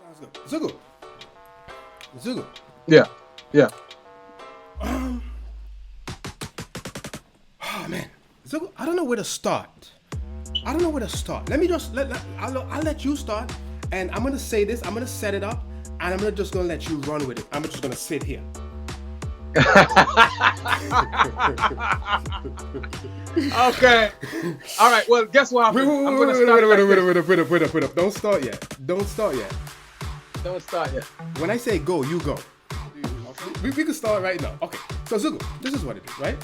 Let's go. Zugu. Yeah, yeah. Oh man, Zugu. I don't know where to start. Let me just I'll let you start, and I'm gonna say this. I'm gonna set it up, and I'm just gonna let you run with it. I'm just gonna sit here. Okay. All right. Well, guess what happened? I'm gonna start. Wait up. Don't start yet. When I say go, you go. We can start right now. Okay. So Zugu, this is what it is, right?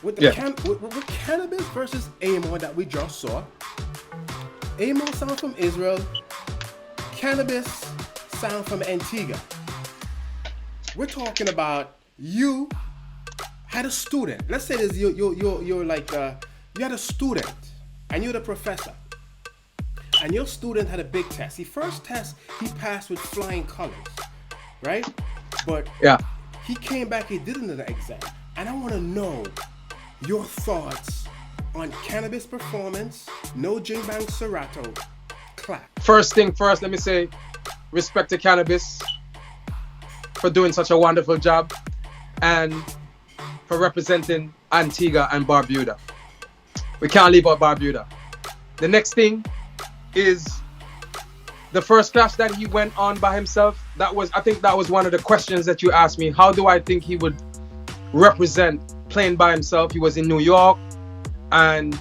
With the with Kanabis versus Amor that we just saw. Amor sound from Israel. Kanabis sound from Antigua. We're talking about you had a student. Let's say this, you're like you had a student and you're the professor. And your student had a big test. The first test he passed with flying colors, right? But he came back, he did another exam. And I want to know your thoughts on Kanabis performance, no Jing Serato, clap. First thing first, let me say respect to Kanabis for doing such a wonderful job and for representing Antigua and Barbuda. We can't leave out Barbuda. The next thing is the first clash that he went on by himself. I think that was one of the questions that you asked me. How do I think he would represent playing by himself? He was in New York and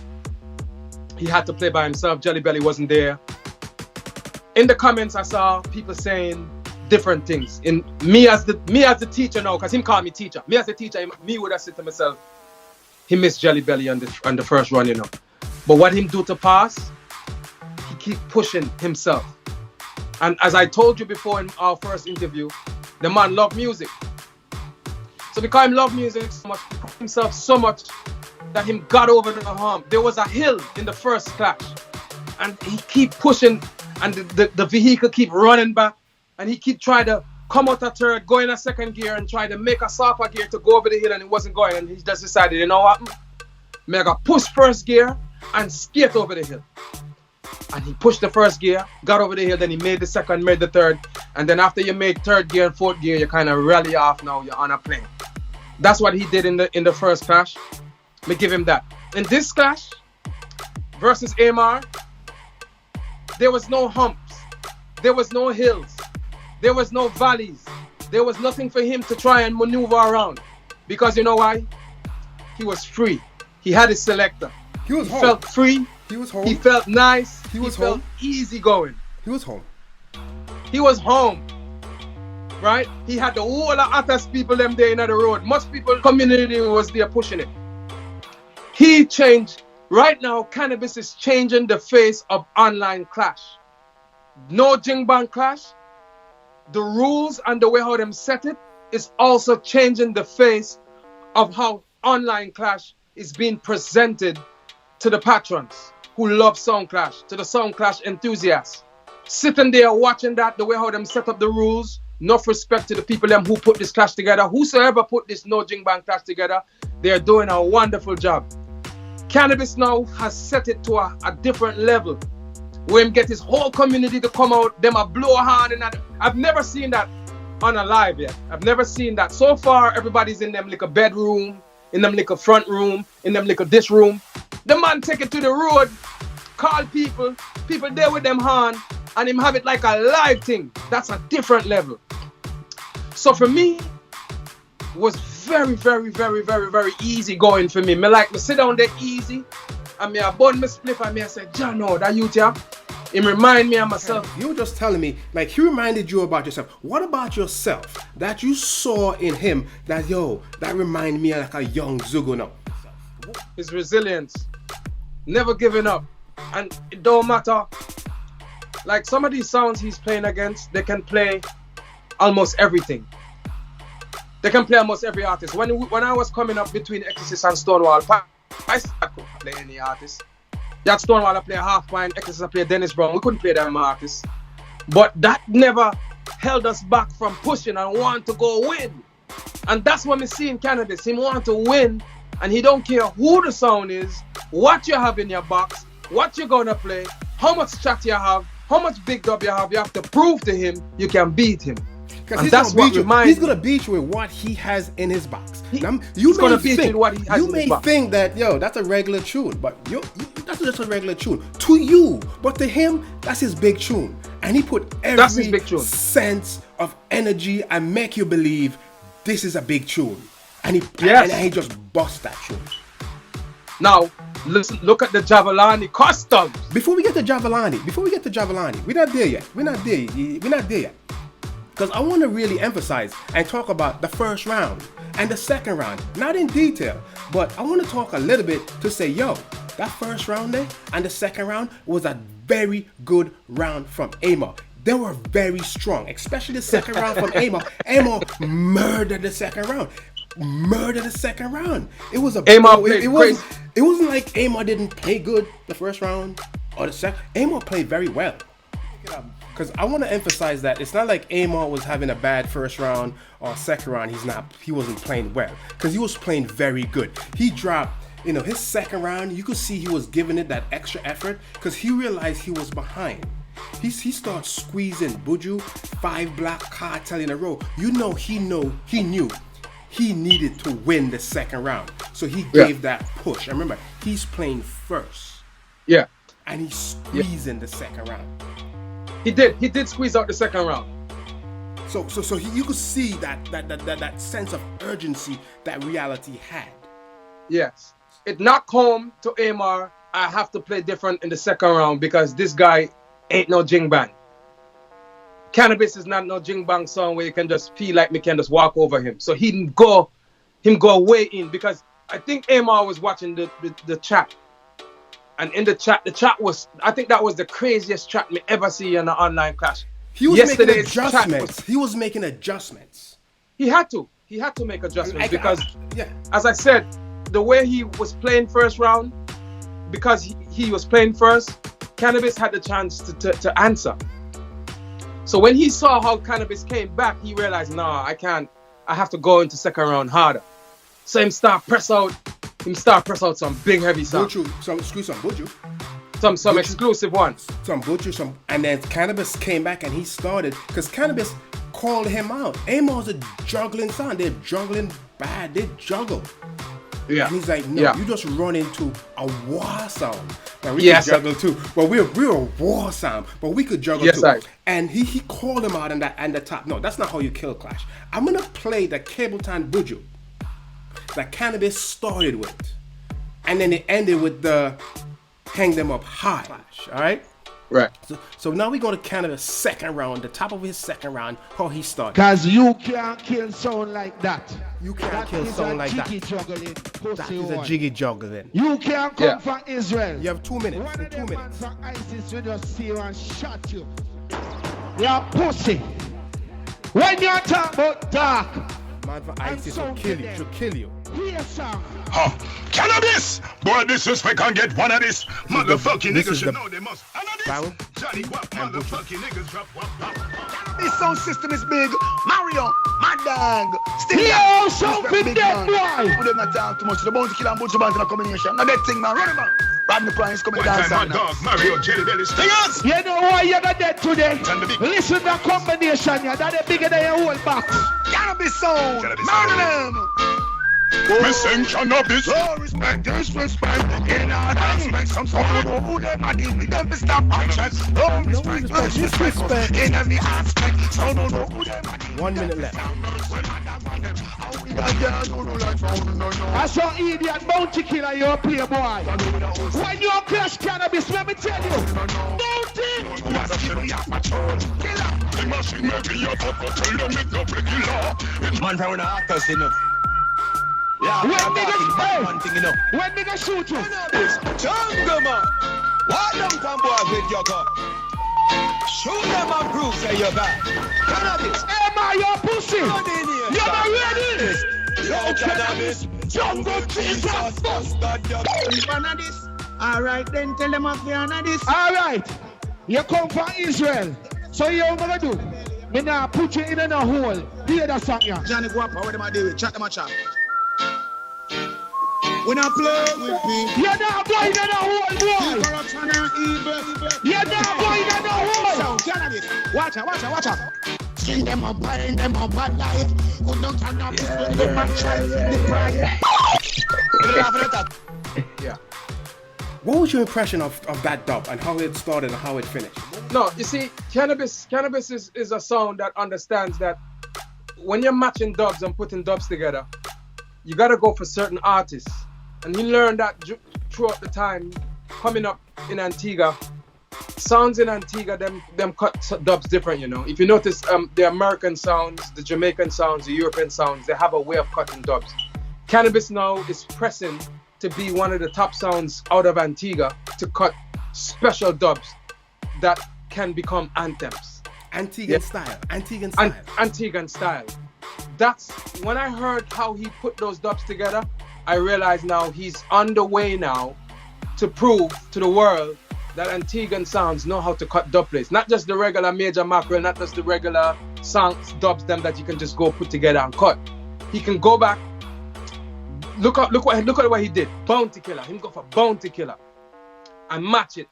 he had to play by himself. Jelly Belly wasn't there. In the comments, I saw people saying different things. In me as the teacher now, because him called me teacher. Me as a teacher, me would have said to myself, he missed Jelly Belly on the first run, you know. But what him do to pass, he keep pushing himself. And as I told you before in our first interview, the man loved music. So because him loved music so much, he pushed himself so much that him got over the hump. There was a hill in the first clash, and he keep pushing, and the vehicle keep running back, and he keep trying to come out a third, go in a second gear, and try to make a softer gear to go over the hill, and it wasn't going. And he just decided, you know what? I gotta push first gear and skate over the hill. And he pushed the first gear, got over the hill, then he made the second, made the third. And then after you make third gear and fourth gear, you kind of rally off now, you're on a plane. That's what he did in the first clash. Me give him that. In this clash, versus Amar, there was no humps. There was no hills. There was no valleys. There was nothing for him to try and maneuver around. Because you know why? He was free. He had his selector. He felt free. He was home. He felt nice. He was felt easy going. He was home. He was home. Right? He had the whole of Atas people them there in the road. Much people, community was there pushing it. He changed. Right now, Kanabis is changing the face of online clash. No Jing Bang clash. The rules and the way how them set it is also changing the face of how online clash is being presented to the patrons who love Sound Clash, to the Sound Clash enthusiasts. Sitting there watching that, the way how them set up the rules, enough respect to the people them who put this clash together. Whosoever put this No Jing Bang clash together, they're doing a wonderful job. Kanabis now has set it to a different level, where him get his whole community to come out, them a blow a horn, and I've never seen that on a live yet. I've never seen that. So far, everybody's in them like a bedroom, in them like a front room, in them like a dish room. The man take it to the road, call people there with them horn, and him have it like a live thing. That's a different level. So for me, it was very, very, very, very, very easy going for me. Me sit down there easy, and me I bun me spliff, and me I say, John, no, that youth here, him remind me of myself. You were just telling me, like he reminded you about yourself. What about yourself that you saw in him that reminded me of like a young Zugu now? His resilience, never giving up, and it don't matter. Like some of these sounds he's playing against, they can play almost everything. They can play almost every artist. When I was coming up between Exorcist and Stonewall, I couldn't play any artist. You had Stonewall play half pint, Exorcist play Dennis Brown. We couldn't play them artists. But that never held us back from pushing and want to go win. And that's what we see in Kanabis. He want to win, and he don't care who the sound is, what you have in your box, what you're gonna play, how much chat you have. how much big dub you have to prove to him you can beat him. Because he's gonna beat you with what he has in his box. You may think that, yo, that's a regular tune, but that's just a regular tune to you, but to him, that's his big tune, and he put every sense of energy and make you believe this is a big tune, and he just bust that tune. Now, look at the Javelani customs. Before we get to Javelani, we're not there yet. We're not there yet. Because I want to really emphasize and talk about the first round and the second round. Not in detail, but I want to talk a little bit to say, yo, that first round there and the second round was a very good round from Amor. They were very strong, especially the second round from Amor. Amor murdered the second round. It was a it wasn't like Amor didn't play good the first round or the second. Amor played very well. Because I want to emphasize that it's not like Amor was having a bad first round or second round. He wasn't playing well, because he was playing very good. He dropped, his second round. You could see he was giving it that extra effort because he realized he was behind. He started squeezing Buju, 5 Black Cartel in a row. He knew he needed to win the second round, so he gave that push. And remember, he's playing first. Yeah, and he's squeezing the second round. He did squeeze out the second round. So you could see that sense of urgency that Reality had. Yes. It knocked home to Amor, I have to play different in the second round because this guy ain't no Jing bang. Kanabis is not no Jing bang song where you can just feel like me can just walk over him. So he didn't go way in, because I think Amor was watching the chat. And in the chat was, I think that was the craziest chat me ever see in an online clash. He was making adjustments. He had to make adjustments because, as I said, the way he was playing first round, because he was playing first, Kanabis had the chance to answer. So when he saw how Kanabis came back, he realized, nah, I can't. I have to go into second round harder. So him start press out some big heavy songs. Some exclusive ones. And then Kanabis came back and he started, because Kanabis called him out. Amor's a juggling son. They're juggling bad. They juggle. Yeah. And he's like, no, you just run into a war sound. Now we could juggle too. Well, we're a war sound, but we could juggle too. And he called him out and the top. No, that's not how you kill Clash. I'm gonna play the Cableton Buju that Kanabis started with, and then it ended with the hang them up high. All right. Right. So now we go to Kanabis' second round, the top of his second round, how he started. Because you can't kill sound like that. You can't kill sound like that. That is a jiggy juggling. You can't come from Israel. You have 2 minutes. One of them man from ISIS will just see you and shot you. You're pussy. When you talk about dark, man from ISIS will kill you. Here's some. Kanabis! Boy, disrespect can get one of this. Motherfucking niggas should know they must. Johnny Guap, motherfucking niggas drop. This sound system is big. Mario, my dog. Still yo, something dead boy. Who them not talk too much. The bounty killer and butcher band in a combination. Now that thing, man. Run him out. Rodney Price coming down. My dog, Mario, Jelly Belly, Stingers. You know why you're not dead today? Listen to the combination here. That is bigger than your whole box. Kanabis sound. Murder them. Missing Kanabis. Oh, respect, disrespect. In our aspect, some sort of who them are dealing with them. Stop actions. Oh, respect, disrespect. In every aspect. So no, who them are dealing with 1 minute left. I saw idiot bounty killer, you're a playboy. When you clash Kanabis, let me tell you. Man from the actors, you know. Yeah, when niggas shoot you. Jungle man. Why don't come boy with your gun? Shoot them and prove say you're bad. Kanabis. Hey man, you're pussy. You're not ready. Yo, Kanabis. Jungle Jesus. Kanabis. Alright then, tell them of the Kanabis. Alright. You come from Israel. So you what gonna do? Me now put you in a hole. Hear that song here. Johnny Guap, what am I doing? Chat them a chat. When I play with me, you're not going in a hole, boy. Corruption and evil. You're not going in a hole. Watch out. Skin them up, burn them up, bad life. Who don't turn up when the man tries the pride. Yeah. What was your impression of that dub and how it started and how it finished? No, you see, Kanabis is a sound that understands that when you're matching dubs and putting dubs together, you gotta go for certain artists. And he learned that throughout the time coming up in Antigua. Sounds in Antigua, them cut dubs different, you know. If you notice, the American sounds, the Jamaican sounds, the European sounds, they have a way of cutting dubs. Kanabis now is pressing to be one of the top sounds out of Antigua to cut special dubs that can become anthems. Antiguan style. Antiguan style. That's when I heard how he put those dubs together, I realized now he's on the way now to prove to the world that Antiguan sounds know how to cut dub plates. Not just the regular major mackerel, not just the regular songs, dubs them that you can just go put together and cut. He can go back. Look at what he did. Bounty Killer. Him go for Bounty Killer and match it.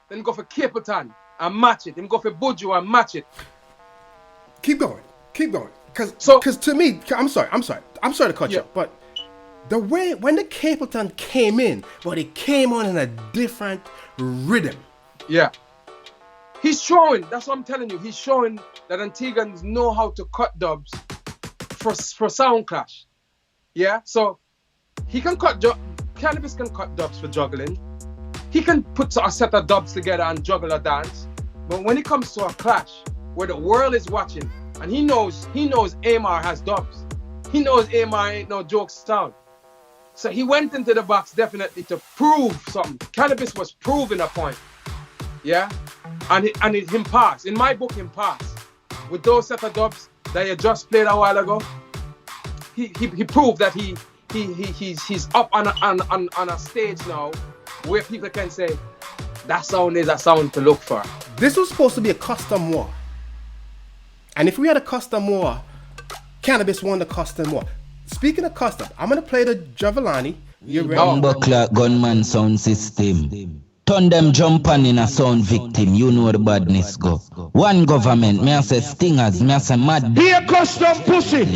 Then go for Capleton and match it. Him go for Buju and match it. Keep going. Because to me, I'm sorry to cut you off, but the way when the Capleton came in, but it came on in a different rhythm. Yeah. He's showing, that's what I'm telling you, he's showing that Antiguans know how to cut dubs for sound clash. Yeah, so he can Kanabis can cut dubs for juggling. He can put a set of dubs together and juggle a dance. But when it comes to a clash where the world is watching, and he knows Amar has dubs. He knows Amar ain't no joke sound. So he went into the box definitely to prove something. Kanabis was proving a point. Yeah? And him pass. In my book, him pass. With those set of dubs that you just played a while ago, he proved that he's up on a stage now where people can say that sound is a sound to look for. This was supposed to be a custom war. And if we had a custom war, Kanabis won the custom war. Speaking of custom, I'm going to play the Javelani. You ready? Bumbleclaw gunman sound system. Turn them jump on in a sound victim. You know the badness go. One government, me I say stingers, me I say mad. Be a custom pussy.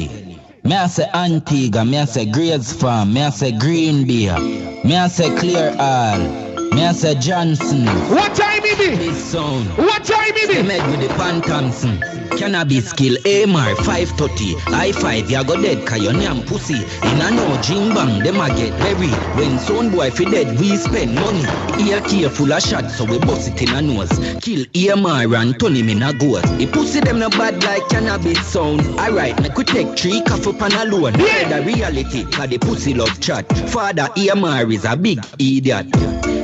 Me I say Antigua, me I say Graves Farm, me I say Green Beer, me I say Clear All. Me I say Johnson. What time it be? This sound. What time it be? Made with the Pan Thompson. Kanabis kill Amar 530. I5 ya go dead cause your name pussy. In a no Jing bang them a get buried. When son boy fi dead we spend money. Ear careful a shot so we bust it in a nose. Kill Amar and turn him in a ghost. The pussy them no bad like Kanabis sound. Alright, make we take 3 coffee pan alone. Yeah. The reality cause the pussy love chat. Father Amar is a big idiot.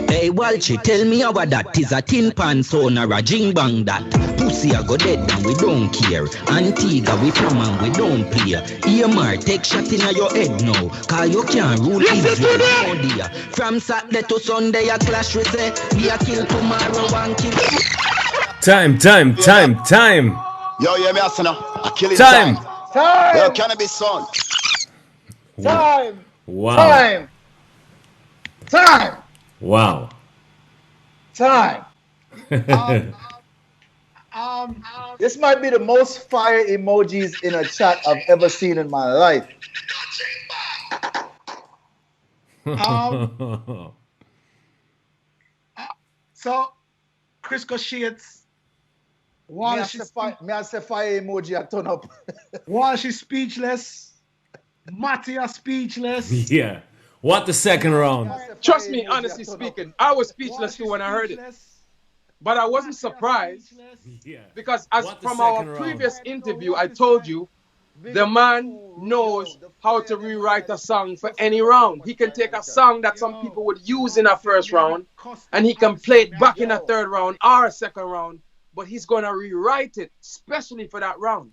Hey Walchi, tell me how that is a tin pan son or a jing bang that. Pussy a go dead and we don't care. Antigua we come and we don't play. EMR take shot in your head now. Cause you can't rule Israel no dear. From Saturday to Sunday a clash we say. We a kill tomorrow and kill. Time. Yo, yeah, me asking now. I kill it. Time. Yo, Kanabis son. Time. Wow. Time. Wow. Time. This might be the most fire emojis in a chat I've ever seen in my life. So, Crisco Shades. Me I say fire emoji, I turn up. While she's speechless. Matty are speechless. Yeah. What the second round? Trust me, honestly speaking, I was speechless too when I heard it. But I wasn't surprised because as from our previous interview, I told you, the man knows how to rewrite a song for any round. He can take a song that some people would use in a first round and he can play it back in a third round or a second round, but he's going to rewrite it especially for that round.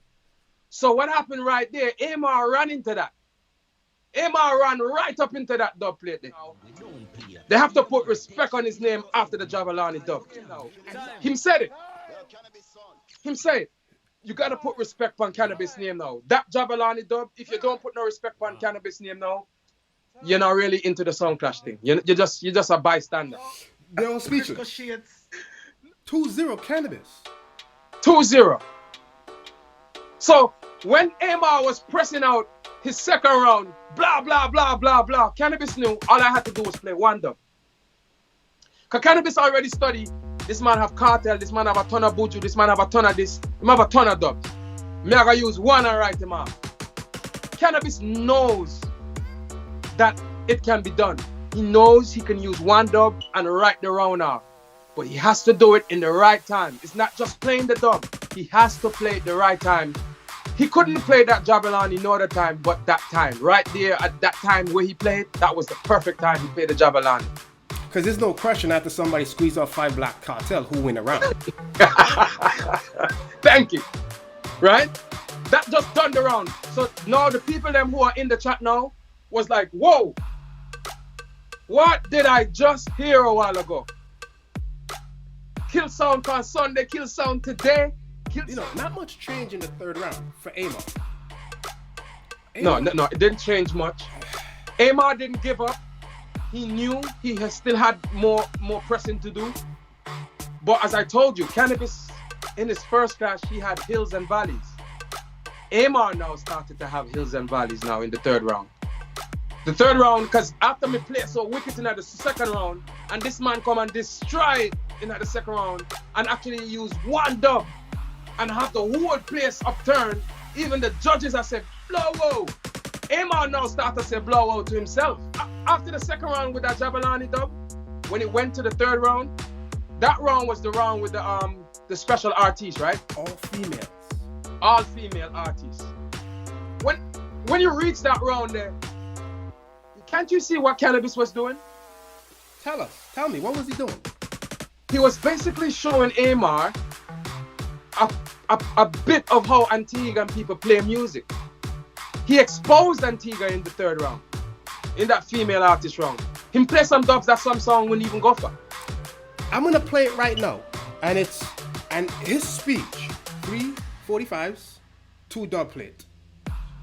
So what happened right there, Amar ran into that. Amar ran right up into that dub plate there. They have to put respect on his name after the Javelani dub. Him said it. Him said it. You got to put respect on Kanabis name now. That Javelani dub, if you don't put no respect on Kanabis name now, you're not really into the sound clash thing. You're just a bystander. They're all speechless. 2-0 Kanabis. 2-0. So when Amar was pressing out his second round, blah, blah, blah, blah, blah, Kanabis knew all I had to do was play one dub. Because Kanabis already studied, this man have cartel, this man have a ton of buju, this man have a ton of this, he have a ton of dubs. Me I gotta use one and write him off. Kanabis knows that it can be done. He knows he can use one dub and write the round off. But he has to do it in the right time. It's not just playing the dub. He has to play it the right time. He couldn't play that Jabalani no other time but that time. Right there at that time where he played, that was the perfect time he played the Jabalani. Because there's no question after somebody squeezed off 5 Black Cartel who win around. Thank you. Right? That just turned around. So now the people them who are in the chat now was like, whoa, what did I just hear a while ago? Kill sound on Sunday, kill sound today. Not much change in the third round for Amar. No, it didn't change much. Amar didn't give up. He knew he still had more pressing to do. But as I told you, Kanabis, in his first clash, he had hills and valleys. Amar now started to have hills and valleys now in the third round. The third round, because after me play so wicked in the second round, and this man come and destroy it in the second round, and actually use one dub, and have the whole place upturned, even the judges have said, blow out. Amar now started to say blow out to himself. After the second round with that Jabalani dub, when it went to the third round, that round was the round with the special artists, right? All females. All female artists. When you reach that round there, can't you see what Kanabis was doing? Tell me, what was he doing? He was basically showing Amar a bit of how Antigua people play music. He exposed Antigua in the third round, in that female artist round. Him play some dubs that some song wouldn't even go for. I'm gonna play it right now, and his speech, 3 45s, 2 dub plate.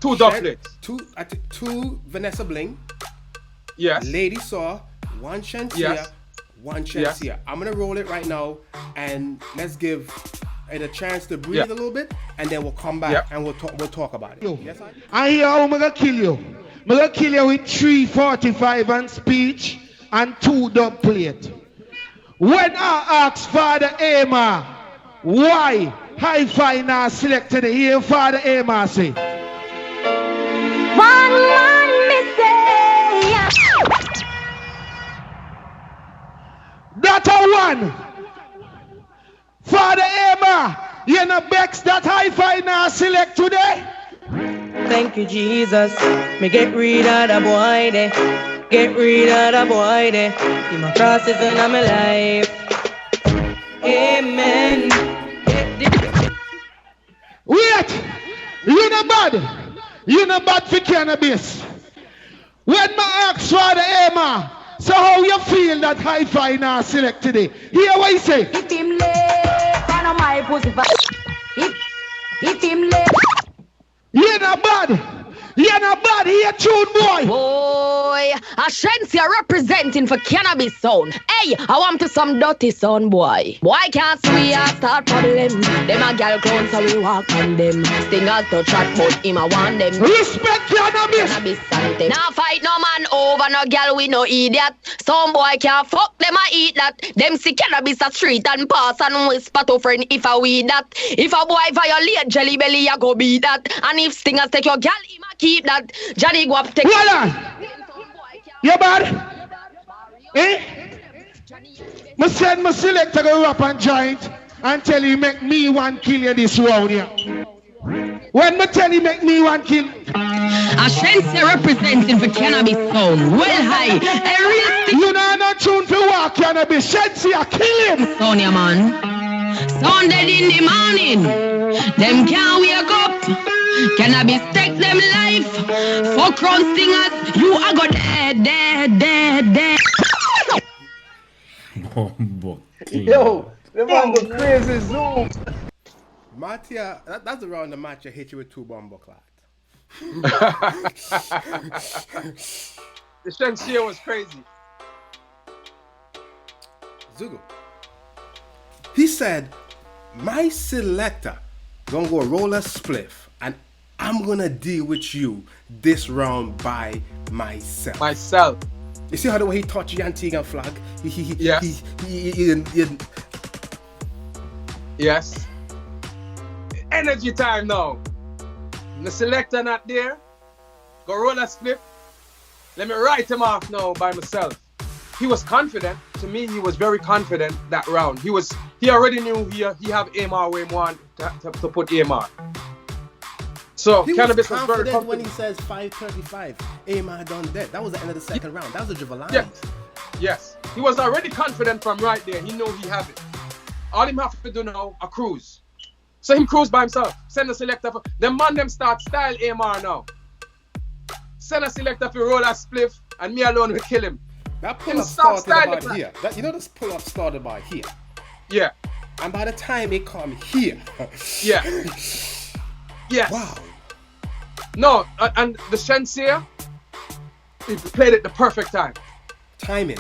2 dub plates. 2 Vanessa Bling. Yes. Lady Saw, 1 Shensia, yes. 1 Shensia. Yes. I'm gonna roll it right now, and let's give it a chance to breathe a little bit, and then we'll come back and we'll talk about it. Yes, I hear how I'm gonna kill you. I'm gonna kill you with 3 45 and speech and 2 dub plate. When I ask Father Amar why Hi-Fi now selected it, here Father Amar say, one man me say, that a one. Father Amar, you know Bex that Hi-Fi now select today? Thank you, Jesus. Me get rid of the boy there. Get rid of the boy there. In my process and I'm alive. Amen. Wait! You know bad. You know bad for Kanabis. When my ask Father Amar, so how you feel that Hi-Fi now select today? Hear what he say? If him lay, follow my pussy. If him lay. You know bad. You're not bad, here tune boy. Boy, Ashensia representing for Kanabis sound. Hey, I want to some dirty sound boy. Boy can't see I start problem. Them a girl clown so we walk on them. Stingers to chat but him I want them. Respect Kanabis. Kanabis and them. Now fight no man over no girl we no idiot. Some boy can't fuck them I eat that. Them see Kanabis a street and pass and whisper to friend if I weed that. If a boy violate jelly belly I go beat that. And if Stingers take your girl him a keep that. Johnny go up take. Hold on. You bad? Eh? Me send my selector go up and joint and tell you make me one kill you this round here. When me tell you make me one kill. Ashensia representing for Kanabis sound. Well high. A real thing. You know not tune for walk Kanabis. Shensia kill him. Sonia man. Sound dead in the morning. Them can't wake up. Kanabis take them life. Fuck round singers. You are go dead. Yo, the man go crazy zoom. Matia, that's around the match I hit you with 2 bomber clot. The Shensia was crazy. Zugu. He said, My selector gonna go roll a spliff, and I'm gonna deal with you this round by myself. You see how the way he touched the Antigua flag? Yes. Energy time now. The selector not there. Go roll a split. Let me write him off now by myself. He was confident. To me, he was very confident that round. He already knew he have AMR where he want to put AMR. So he Kanabis was was very confident when he says 5:35. AMR done dead. That was the end of the second round. That was a Javelani. Yes. He was already confident from right there. He knew he have it. All him have to do now, a cruise. So him cruise by himself. Send the selector for the man them start style AMR now. Send a selector for roll a spliff and me alone will kill him. That pull-up started about here. This pull-up started by here. Yeah. And by the time it come here. Yeah. Yes. Wow. No, and the Shenseea, he played it the perfect time. Timing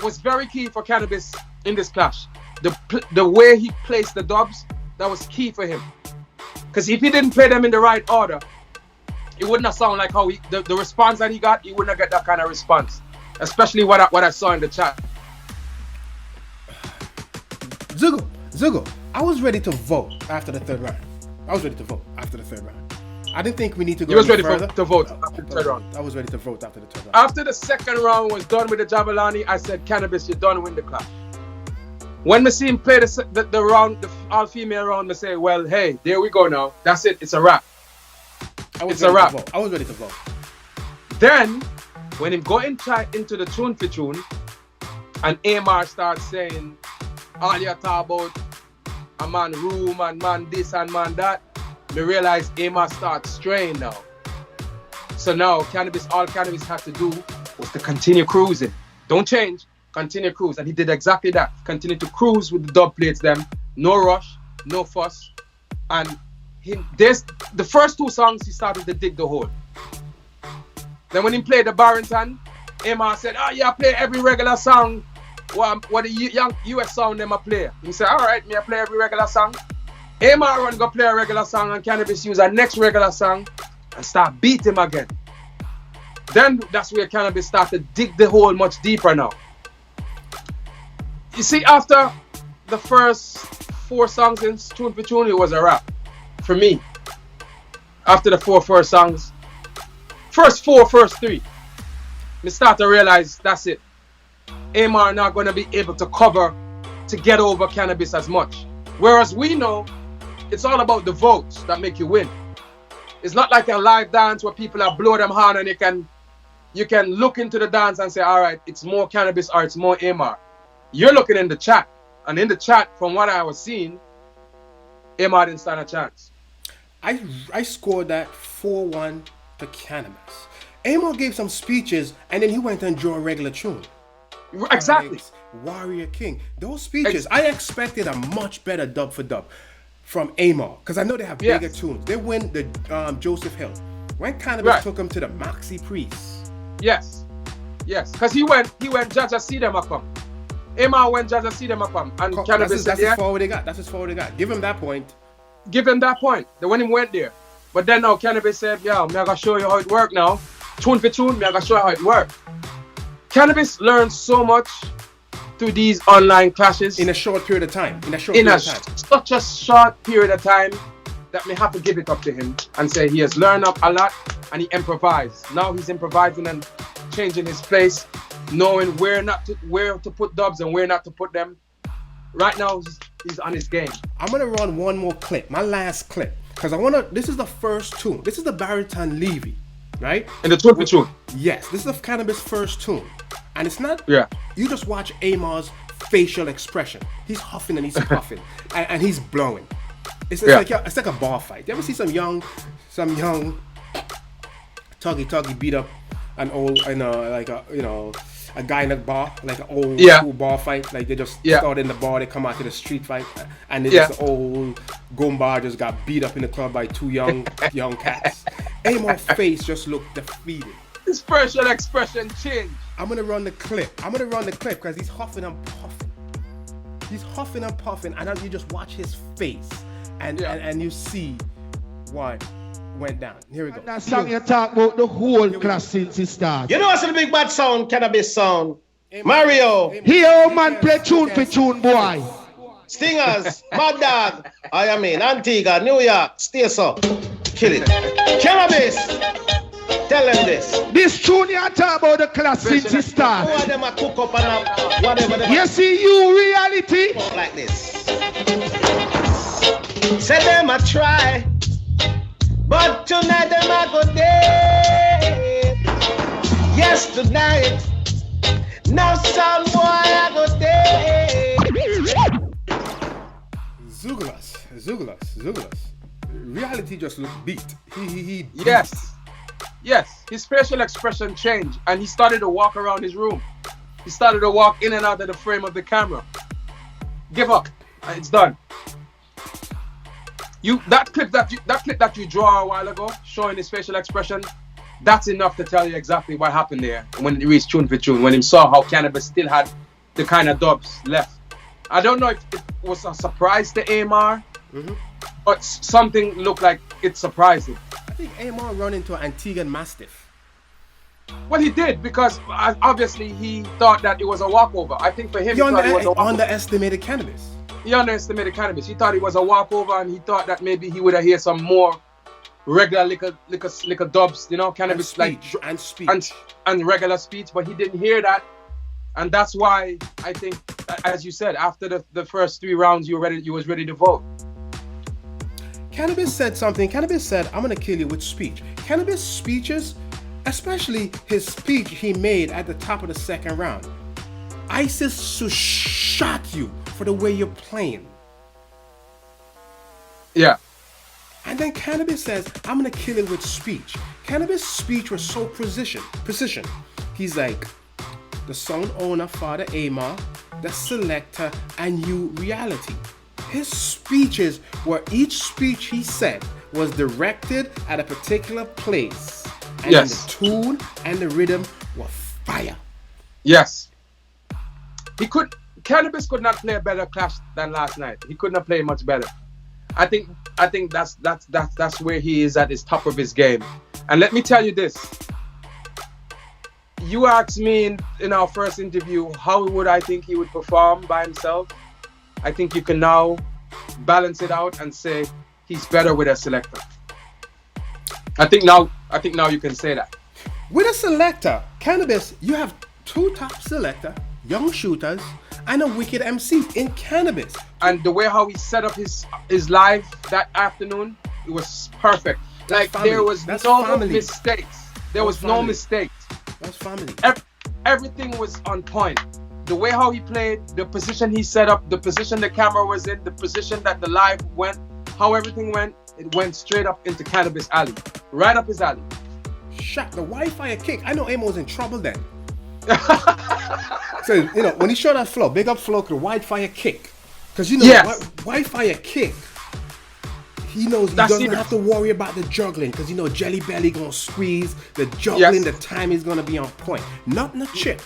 was very key for Kanabis in this clash. The way he placed the dubs, that was key for him. Because if he didn't play them in the right order, it wouldn't have sounded like how the response that he got, he wouldn't have get that kind of response. Especially what I saw in the chat. Zugo, I was ready to vote after the third round. I didn't think we need to go ready further. to vote after the third round. I was ready to vote after the third round. After the second round was done with the Javelani, I said, Kanabis, you done win the clash. When I see him play the round, the all-female round, I say, well, hey, there we go now. That's it. It's a wrap. I was ready to vote. Then, when him go into the tune for tune, and AMR starts saying, all you talk about a man room and man this and man that, me realize AMR starts straying now. So now, all Kanabis had to do was to continue cruising. Don't change, continue cruise. And he did exactly that. Continue to cruise with the dub plates them. No rush, no fuss. And the first two songs, he started to dig the hole. Then when he played the Barrington, AMR said, I play every regular song. What the young US sound them a play. He said, all right, I play every regular song. AMR run go play a regular song and Kanabis use a next regular song and start beat him again. Then that's where Kanabis started to dig the hole much deeper now. You see, after the first 4 songs in Tune for Tune, it was a wrap. For me. After the 4 first songs, first 3, me start to realize that's it. AMR not going to be able to cover to get over Kanabis as much. Whereas we know it's all about the votes that make you win. It's not like a live dance where people are blow them horn and you can look into the dance and say, all right, it's more Kanabis or it's more AMR. You're looking in the chat, and in the chat, from what I was seeing, AMR didn't stand a chance. I scored that 4-1 to Kanabis. AMR gave some speeches, and then he went and drew a regular tune. Exactly. Warrior King. Those speeches, I expected a much better dub for dub from AMR, because I know they have bigger tunes. They win the Joseph Hill. When Kanabis took him to the Maxi Priest. Yes, because he went Jaja see them a come. AMR went Jaja see them a come. And Kanabis that's as far they got. That's as far they got. Give him that point. When he went there. But then now Kanabis said, yeah, I'm gonna show you how it work now. Tune for tune, I'm gonna show you how it work. Kanabis learned so much through these online clashes. In a short period of time. Such a short period of time that me have to give it up to him and say he has learned up a lot and he improvised. Now he's improvising and changing his place, knowing where to put dubs and where not to put them. Right now he's on his game. I'm gonna run one more clip, my last clip, because this is the first tune. This is the Baritone Levy, right? And the tune for tune. Yes, this is the Kanabis first tune. And it's not, you just watch AMR's facial expression. He's huffing and he's puffing and he's blowing. It's like a bar fight. You ever see some young tuggy beat up an old, a guy in a bar, like an old school bar fight? Like they just start in the bar, they come out to the street fight, and this old Goomba just got beat up in the club by 2 young cats. AMR's face just looked defeated. His facial expression changed. I'm gonna run the clip because he's huffing and puffing. He's huffing and puffing, and then you just watch his face, and you see what went down. Here we go. That song you talk about the whole class since it started. You know what's the big bad sound, Kanabis sound? Mario. Here, man, play tune for tune, boy. Stingers, Mad Dog, Antigua, New York, stay so. Kill it. Kanabis. Tell them this. This tune you talk about the class since it started. Who are them a cook up and whatever them. You see you reality? Like this. Say them a try. But tonight them a go dead. Yes, tonight. Now some boy I go dead. Zuguluss. Reality just looked beat. He Yes, his facial expression changed, and he started to walk around his room. He started to walk in and out of the frame of the camera. Give up. It's done. That clip that you draw a while ago, showing his facial expression, that's enough to tell you exactly what happened there when he reached tune for tune, when he saw how Kanabis still had the kind of dubs left. I don't know if it was a surprise to Amar, but something looked like it surprised him. I think Amar run into an Antiguan Mastiff. Well, he did, because obviously he thought that it was a walkover. I think for him, He underestimated Kanabis. He underestimated Kanabis. He thought it was a walkover, and he thought that maybe he would have heard some more regular liquor dubs, you know, Kanabis and regular speech, but he didn't hear that, and that's why I think, as you said, after the first 3 rounds, you was ready to vote. Kanabis said something. Kanabis said, "I'm gonna kill you with speech." Kanabis' speeches, especially his speech he made at the top of the second round, ISIS should shot you for the way you're playing. Yeah. And then Kanabis says, "I'm gonna kill it with speech." Kanabis' speech was so precision. He's like, the sound owner, Father Amar, the selector, and you, reality. His speeches, where each speech he said was directed at a particular place, and the tune and the rhythm were fire. Yes. Kanabis could not play a better clash than last night. He could not play much better. I think that's where he is at his top of his game. And let me tell you this. You asked me in our first interview, how would I think he would perform by himself? I think you can now balance it out and say he's better with a selector. I think now you can say that. With a selector, Kanabis, you have 2 top selector, young shooters, and a wicked MC in Kanabis. And the way how he set up his live that afternoon, it was perfect. Like there was no mistakes. There was no mistakes. That's family. Everything was on point. The way how he played, the position he set up, the position the camera was in, the position that the live went, how everything went, it went straight up into Kanabis' alley. Right up his alley. Shot the Wi-Fi kick. I know Amo was in trouble then. So, you know, when he showed that flow, big up flow to the Wi-Fi kick. Because, you know, Wi-Fi kick, he knows he doesn't have to worry about the juggling. Because, you know, Jelly Belly going to squeeze. The juggling, the time is going to be on point. Nothing a chip.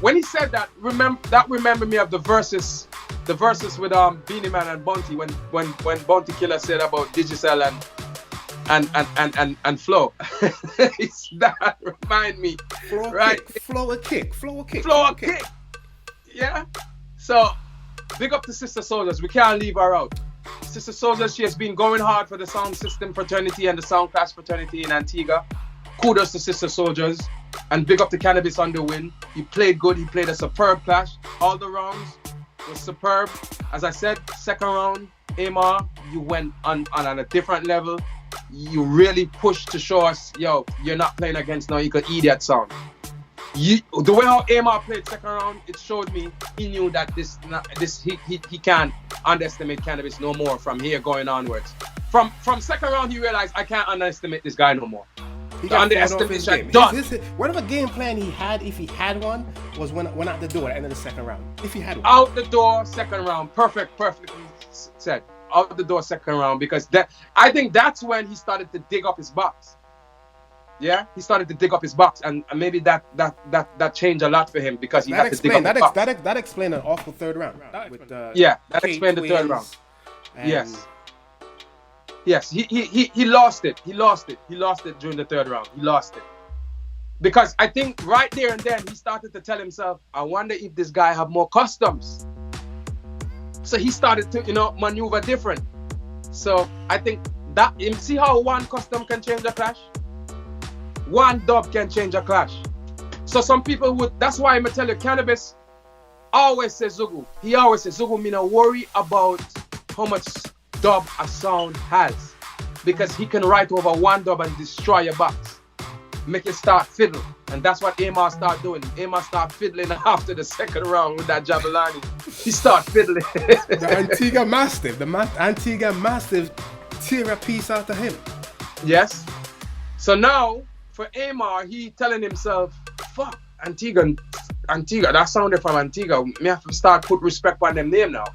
When he said that, remember me of the verses with Beanie Man and Bounty when Bounty Killer said about Digicel and Flow. That remind me. Flow a kick. Yeah. So big up to Sister Soldiers. We can't leave her out. Sister Soldiers, she has been going hard for the sound system fraternity and the sound class fraternity in Antigua. Kudos to Sister Soldiers. And big up to Kanabis on the win. He played good. He played a superb clash. All the rounds was superb. As I said, second round, Amar, you went on a different level. You really pushed to show us, yo, you're not playing against no idiot sound. The way how Amar played second round, it showed me he knew that he can't underestimate Kanabis no more from here going onwards. From second round, he realized I can't underestimate this guy no more. The underestimation done. Whatever game plan he had, if he had one, went out the door at the end of the second round. If he had one. Out the door, second round. Perfectly said. Out the door, second round. Because I think that's when he started to dig up his box. Yeah, he started to dig up his box, and maybe that changed a lot for him because he had to dig up his box. That explained an awful third round. That explained the third round. Yes, he lost it. He lost it during the third round. He lost it. Because I think right there and then he started to tell himself, I wonder if this guy have more customs. So he started to, maneuver different. So I think that, you see how one custom can change a clash? One dub can change a clash. So some people that's why I'm going to tell you, Kanabis always says Zugu. He always says, Zugu, me not worry about how much dub a sound has. Because he can write over one dub and destroy your box. Make it start fiddle. And that's what Amar start doing. Amar start fiddling after the second round with that Jabalani. He start fiddling. The Antigua Mastiff. Antigua Mastiff tear a piece out of him. Yes. So now, for Amar, he telling himself, fuck, Antigua, that sounded from Antigua. Me have to start put respect on them name now.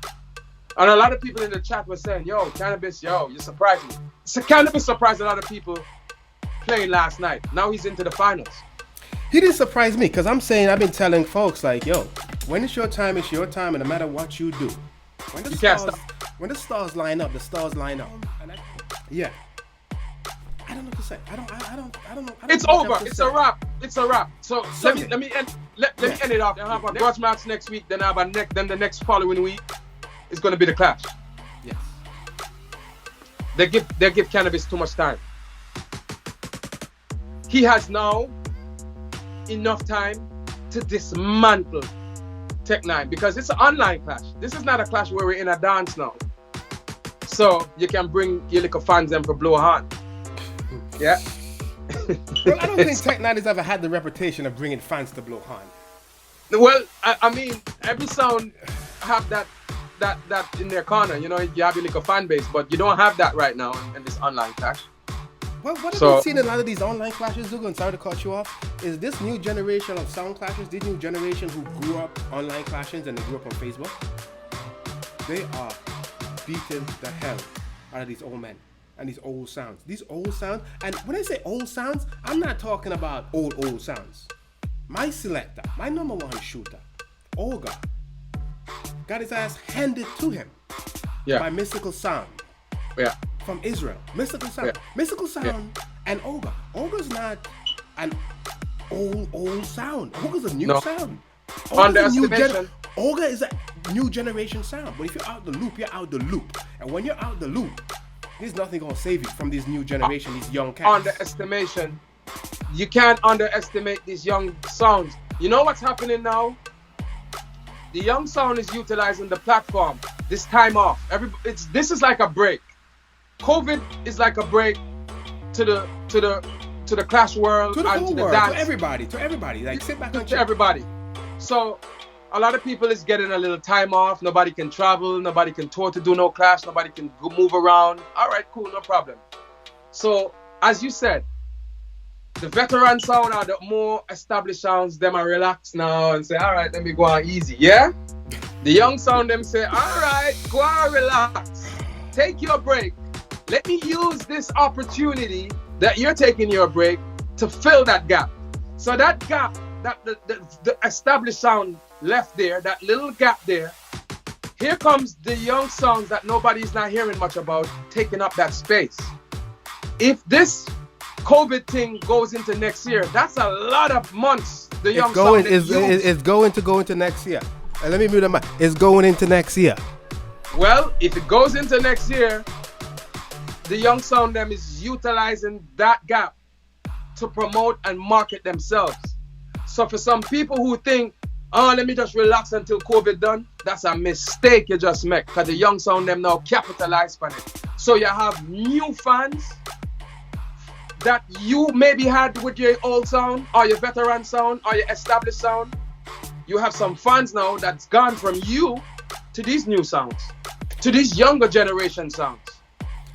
And a lot of people in the chat were saying, yo, Kanabis, you surprised me. So Kanabis surprised a lot of people playing last night. Now he's into the finals. He didn't surprise me because I've been telling folks like, yo, when it's your time, and no matter what you do. When the stars line up, the stars line up. Yeah. I don't know what to say. I don't know. It's over. It's a wrap. So let me end it off. Then have a grudge match next week. Then have then the next following week is going to be the clash. Yes. They give Kanabis too much time. He has now enough time to dismantle Tech9 because it's an online clash. This is not a clash where we're in a dance now. So you can bring your little fans and for blow a hand. Yeah. Well, I don't think Tech9 has ever had the reputation of bringing fans to blow hand. Well, I mean, every sound have that in their corner. You have your little fan base, but you don't have that right now in this online clash. Well, what have we seen in a lot of these online clashes, Zugu, and sorry to cut you off, is this new generation of sound clashes, this new generation who grew up online clashes and they grew up on Facebook, they are beating the hell out of these old men and these old sounds. These old sounds, and when I say old sounds, I'm not talking about old sounds. My selector, my number one shooter, Olga, got his ass handed to him by Mystical Sound. Yeah. From Israel. Mystical Sound. Yeah. Mystical Sound and Olga. Olga's not an old sound. Olga's a new sound. Olga is a new generation sound. But if you're out the loop, you're out the loop. And when you're out the loop, there's nothing gonna save you from this new generation, these young cats. Underestimation. You can't underestimate these young sounds. You know what's happening now? The young sound is utilizing the platform. This time off. This is like a break. COVID is like a break to the clash world, to the and whole to the world, dance. to everybody. Like sit back and to everybody. So a lot of people is getting a little time off. Nobody can travel. Nobody can tour to do no clash. Nobody can move around. All right, cool, no problem. So as you said, the veteran sound are the more established sounds. Them are relaxed now and say, all right, let me go on easy. Yeah. The young sound them say, all right, go on, relax, take your break. Let me use this opportunity that you're taking your break to fill that gap. So that gap, that the established sound left there, that little gap there, here comes the young songs that nobody's not hearing much about, taking up that space. If this COVID thing goes into next year, that's a lot of months. The young sound it's going to go into next year. Let me mute the mic. It's going into next year. Well, if it goes into next year, the young sound them is utilizing that gap to promote and market themselves. So for some people who think, let me just relax until COVID done, that's a mistake you just make, because the young sound them now capitalize on it. So you have new fans that you maybe had with your old sound, or your veteran sound, or your established sound. You have some fans now that's gone from you to these new sounds, to these younger generation sounds.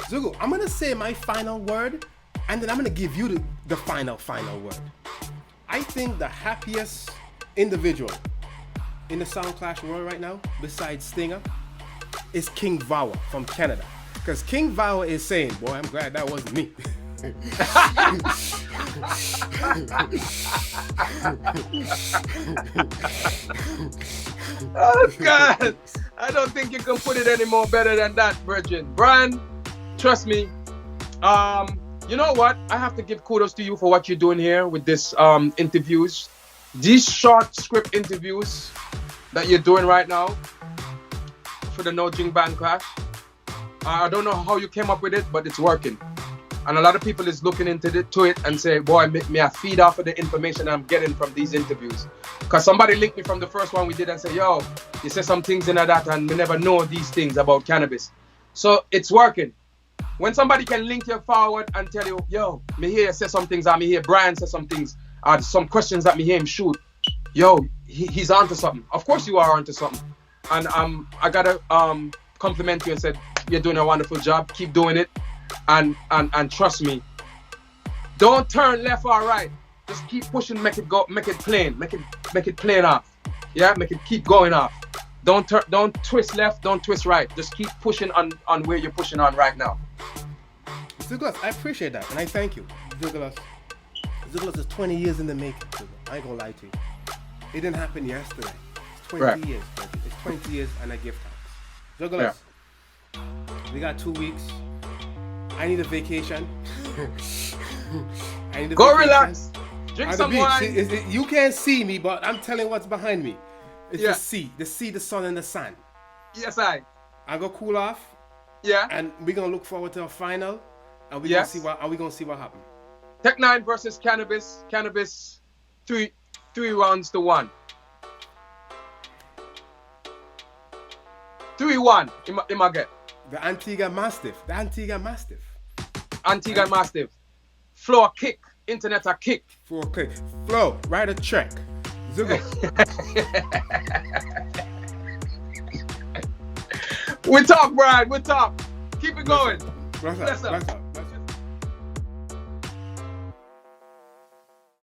Zugu, I'm going to say my final word, and then I'm going to give you the final word. I think the happiest individual in the Sound Clash world right now, besides Stinger, is King Vawa from Canada. Because King Vawa is saying, boy, I'm glad that wasn't me. Oh God, I don't think you can put it any more better than that, Virgin. Brian, trust me. You know what? I have to give kudos to you for what you're doing here with this interviews. These short script interviews that you're doing right now for the No Jing Band Clash. I don't know how you came up with it, but it's working. And a lot of people is looking into it and say, boy, may I feed off of the information I'm getting from these interviews. Because somebody linked me from the first one we did and said, yo, you said some things in that and we never know these things about cannabis. So it's working. When somebody can link you forward and tell you, yo, me hear you say some things, me hear Brian say some things, some questions that me hear him shoot, yo, he's onto something. Of course you are onto something. And I gotta compliment you and said, you're doing a wonderful job. Keep doing it. And trust me, don't turn left or right. Just keep pushing, make it go, make it plain, make it plain off. Yeah, make it keep going off. Don't twist left, don't twist right. Just keep pushing on where you're pushing on right now. Zuguluss, I appreciate that, and I thank you. Zuguluss is 20 years in the making. I ain't gonna lie to you. It didn't happen yesterday. It's 20 years, baby. It's 20 years, and I give thanks. Zuguluss, we got 2 weeks. I need a vacation. Go relax. Drink some wine. You can't see me, but I'm telling what's behind me. It's the sea, the sun, and the sand. Yes, I go cool off. Yeah. And we're gonna look forward to a final, and we're gonna see what happens. Tech 9 versus Kanabis. Kanabis, 3 rounds to 1. 3-1. In my get. The Antigua Mastiff. Antigua Mastiff. Floor kick. Internet a kick. Floor kick. Flow. Ride a track. Zugo. We talk, Brian. We talk. Keep it going. Bless up.